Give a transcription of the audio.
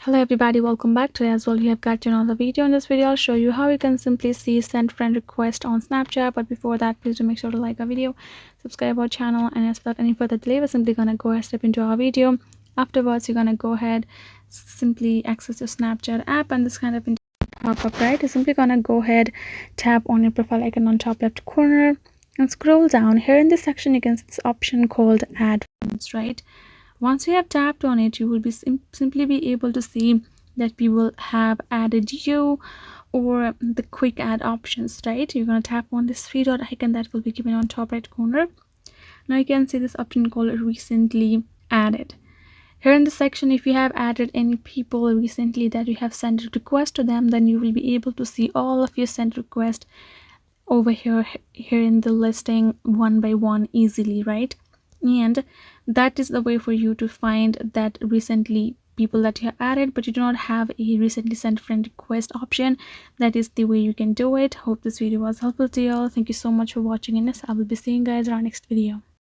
Hello everybody, welcome back. Today as well we have got another video. In this video I'll show you how you can simply see send friend request on Snapchat. But before that, please do make sure to like our video, subscribe our channel, and as without any further delay, we're simply gonna go ahead step into our video. Afterwards, you're gonna go ahead simply access your Snapchat app, and this kind of pop up, right? You're simply gonna go ahead tap on your profile icon on top left corner and scroll down. Here in this section you can see this option called add friends, right? Once you have tapped on it, you will be simply be able to see that people have added you, or the quick add options, right? You're going to tap on this three dot icon that will be given on top right corner. Now you can see this option called recently added. Here in this section, if you have added any people recently that you have sent a request to them, then you will be able to see all of your sent requests over here in the listing one by one easily, right? And that is the way for you to find that recently people that you have added but you do not have a recently sent friend request option. That is the way you can do it. Hope this video was helpful to you all. Thank you so much for watching, and yes, I will be seeing you guys in our next video.